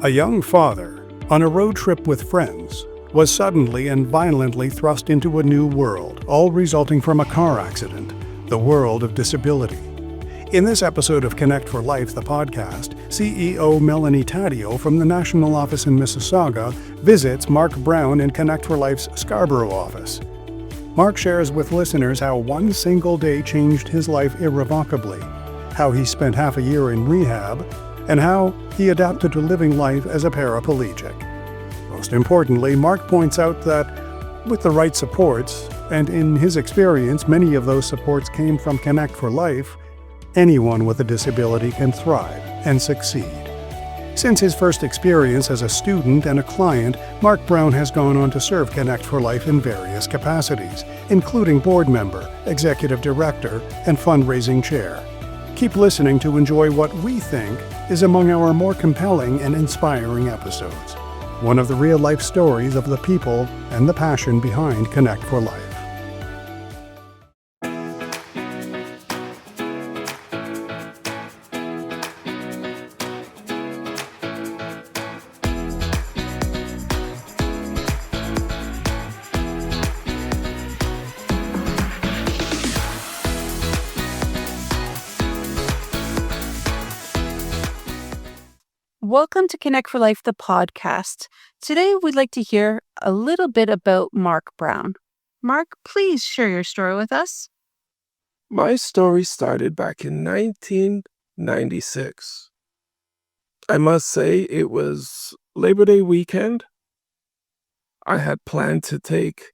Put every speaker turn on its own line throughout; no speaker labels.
A young father, on a road trip with friends, was suddenly and violently thrust into a new world, all resulting from a car accident, the world of disability. In this episode of Connect for Life, the podcast, CEO Melanie Taddeo from the National Office in Mississauga visits Mark Brown in Connect for Life's Scarborough office. Mark shares with listeners how one single day changed his life irrevocably, how he spent half a year in rehab, and how he adapted to living life as a paraplegic. Most importantly, Mark points out that with the right supports, and in his experience, many of those supports came from Connect for Life, anyone with a disability can thrive and succeed. Since his first experience as a student and a client, Mark Brown has gone on to serve Connect for Life in various capacities, including board member, executive director, and fundraising chair. Keep listening to enjoy what we think is among our more compelling and inspiring episodes. One of the real-life stories of the people and the passion behind Connect for Life.
Welcome to Connect for Life, the podcast. Today, we'd like to hear a little bit about Mark Brown. Mark, please share your story with us.
My story started back in 1996. I must say it was Labor Day weekend. I had planned to take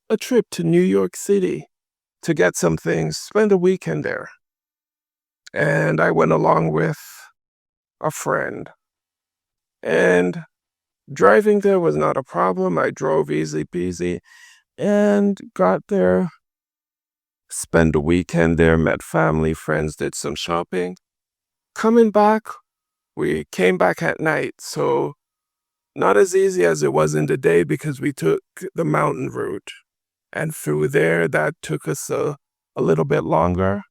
a trip to New York City to get some things, spend a weekend there. And I went along with a friend. And driving there was not a problem. I drove easy peasy and got there, spent the weekend there, met family, friends, did some shopping. Coming back, we came back at night, so not as easy as it was in the day because we took the mountain route. And through there, that took us a little bit longer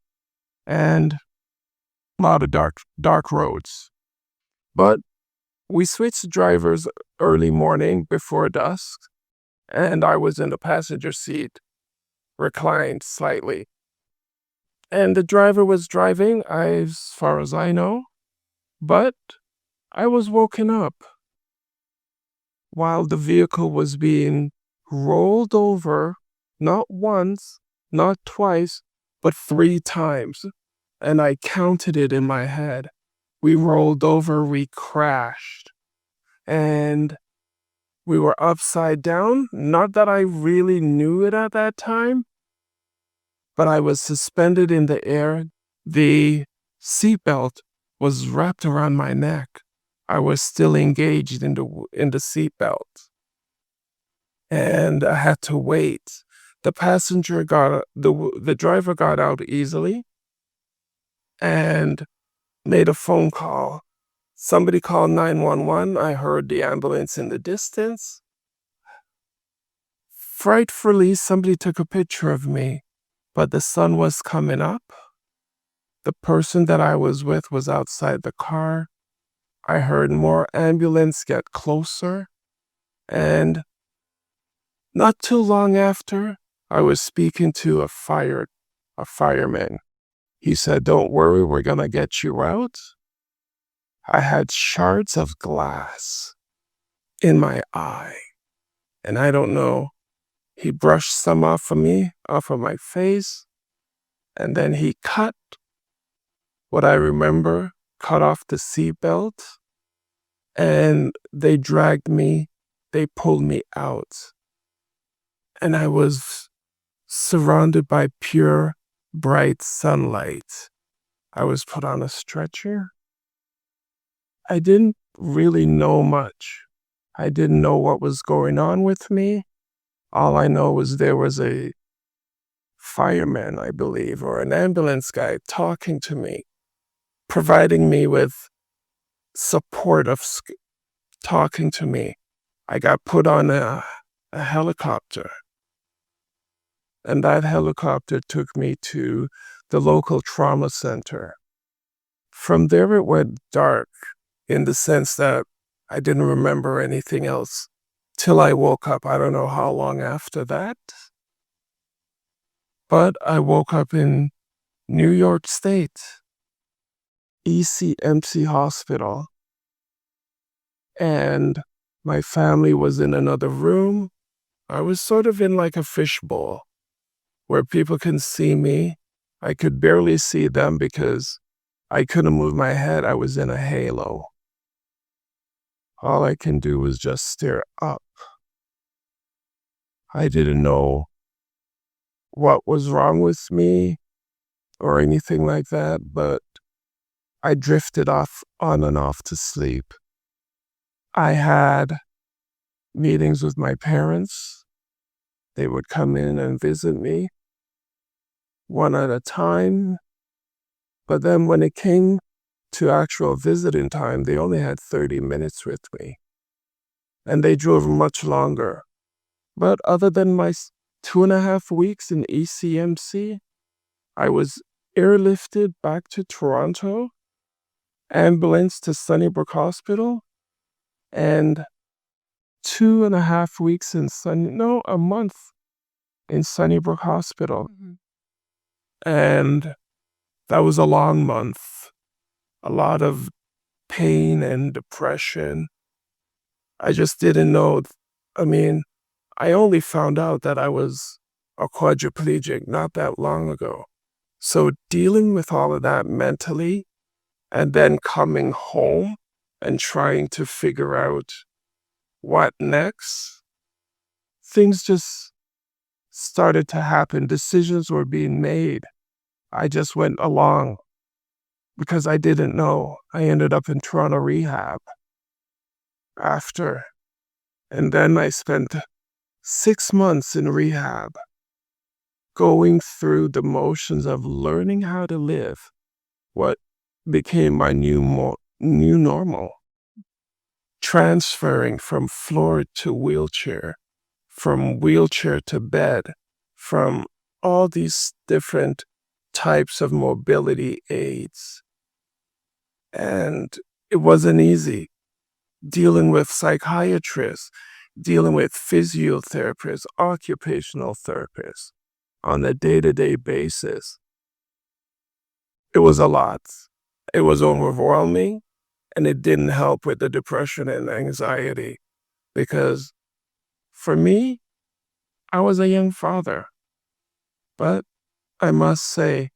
and a lot of dark roads. But we switched drivers early morning before dusk, and I was in the passenger seat, reclined slightly. And the driver was driving, as far as I know, but I was woken up while the vehicle was being rolled over, not once, not twice, but 3 times. And I counted it in my head. We rolled over, we crashed, and we were upside down. Not that I really knew it at that time, but I was suspended in the air. The seatbelt was wrapped around my neck. I was still engaged in the seatbelt, and I had to wait. The driver got out easily, and made a phone call. Somebody called 911. I heard the ambulance in the distance. Frightfully, somebody took a picture of me, but the sun was coming up. The person that I was with was outside the car. I heard more ambulance get closer, and not too long after, I was speaking to a fireman. He said, "Don't worry, we're going to get you out." I had shards of glass in my eye, and I don't know. He brushed some off of my face, and then he cut what I remember, cut off the seatbelt, and they pulled me out. And I was surrounded by pure bright sunlight. I was put on a stretcher. I didn't really know much. I didn't know what was going on with me. All I know was there was a fireman, I believe, or an ambulance guy talking to me, providing me with support of talking to me. I got put on a helicopter. And that helicopter took me to the local trauma center. From there, it went dark in the sense that I didn't remember anything else till I woke up. I don't know how long after that, but I woke up in New York State, ECMC Hospital, and my family was in another room. I was sort of in like a fishbowl where people can see me. I could barely see them because I couldn't move my head. I was in a halo. All I can do was just stare up. I didn't know what was wrong with me or anything like that, but I drifted off on and off to sleep. I had meetings with my parents. They would come in and visit me one at a time. But then when it came to actual visiting time, they only had 30 minutes with me. And they drove much longer. But other than my 2.5 weeks in ECMC, I was airlifted back to Toronto, ambulance to Sunnybrook Hospital, and 2.5 weeks in a month in Sunnybrook Hospital. And that was a long month. A lot of pain and depression. I just didn't know. I only found out that I was a quadriplegic not that long ago. So dealing with all of that mentally and then coming home and trying to figure out what next, things just started to happen. Decisions were being made. I just went along because I didn't know. I ended up in Toronto rehab after. And then I spent 6 months in rehab, going through the motions of learning how to live, what became my new normal, transferring from floor to wheelchair, from wheelchair to bed, from all these different types of mobility aids. And it wasn't easy dealing with psychiatrists, dealing with physiotherapists, occupational therapists on a day-to-day basis. It was a lot. It was overwhelming, and it didn't help with the depression and anxiety because for me, I was a young father. But I must say,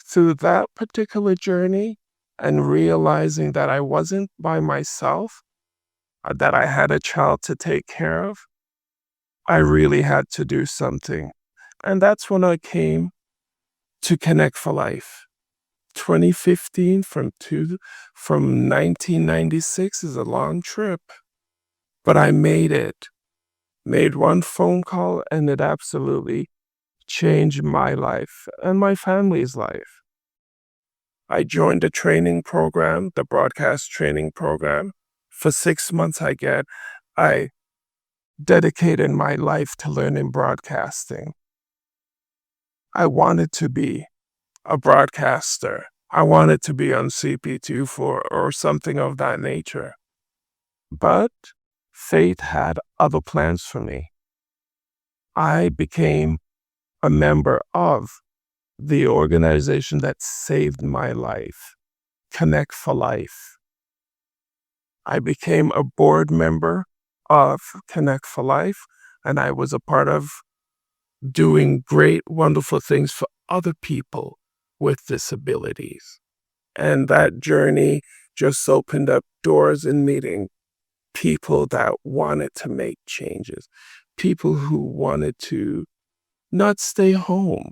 through that particular journey and realizing that I wasn't by myself, that I had a child to take care of, I really had to do something. And that's when I came to Connect for Life. 2015 from 1996 is a long trip, but I made it. Made one phone call and it absolutely changed my life and my family's life. I joined the training program, the broadcast training program. For 6 months I dedicated my life to learning broadcasting. I wanted to be a broadcaster. I wanted to be on CP24 or something of that nature. But fate had other plans for me. I became a member of the organization that saved my life, Connect for Life. I became a board member of Connect for Life, and I was a part of doing great, wonderful things for other people with disabilities. And that journey just opened up doors in meeting people that wanted to make changes, people who wanted to not stay home.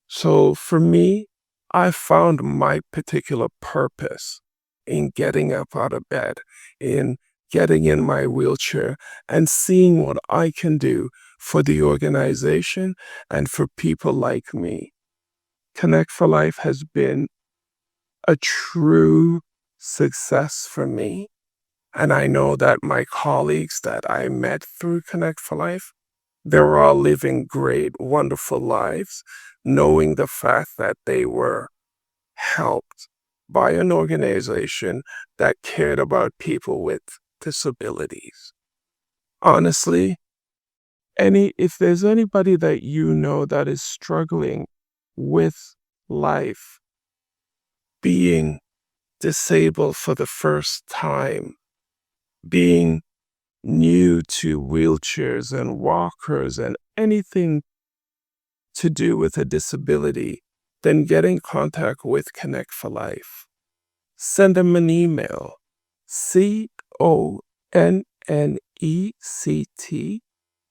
So for me, I found my particular purpose in getting up out of bed, in getting in my wheelchair and seeing what I can do for the organization and for people like me. Connect for Life has been a true success for me. And I know that my colleagues that I met through Connect for Life, They were all living great, wonderful lives, knowing the fact that they were helped by an organization that cared about people with disabilities. Honestly, if there's anybody that you know that is struggling with life, being disabled for the first time, being new to wheelchairs and walkers and anything to do with a disability, then get in contact with Connect for Life. Send them an email, CONNECT,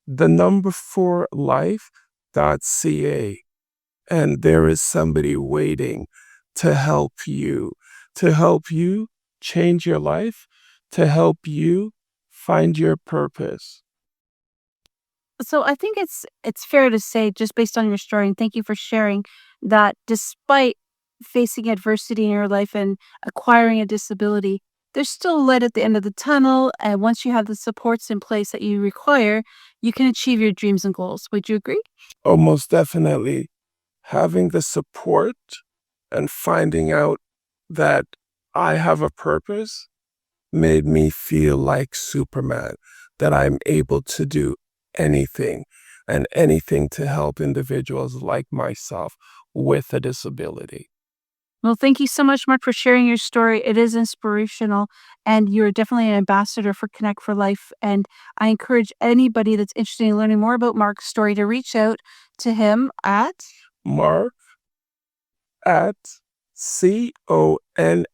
the number 4 life.ca. And there is somebody waiting to help you change your life, to help you find your purpose.
So I think it's fair to say, just based on your story, and thank you for sharing, that despite facing adversity in your life and acquiring a disability, there's still light at the end of the tunnel. And once you have the supports in place that you require, you can achieve your dreams and goals. Would you agree?
Oh, most definitely. Having the support and finding out that I have a purpose made me feel like Superman, that I'm able to do anything and anything to help individuals like myself with a disability.
Well, thank you so much, Mark, for sharing your story. It is inspirational, and you're definitely an ambassador for Connect for Life. And I encourage anybody that's interested in learning more about Mark's story to reach out to him at
Mark at CONNECT,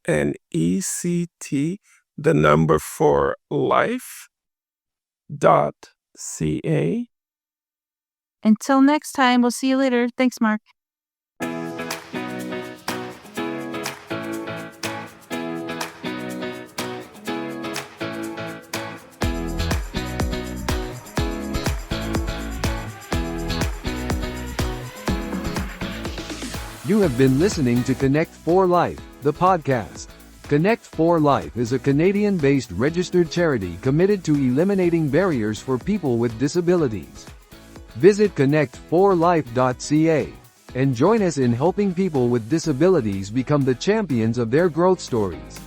the number 4 life.ca.
Until next time, we'll see you later. Thanks, Mark.
You have been listening to Connect for Life, the podcast. Connect for Life is a Canadian-based registered charity committed to eliminating barriers for people with disabilities. Visit connectforlife.ca and join us in helping people with disabilities become the champions of their growth stories.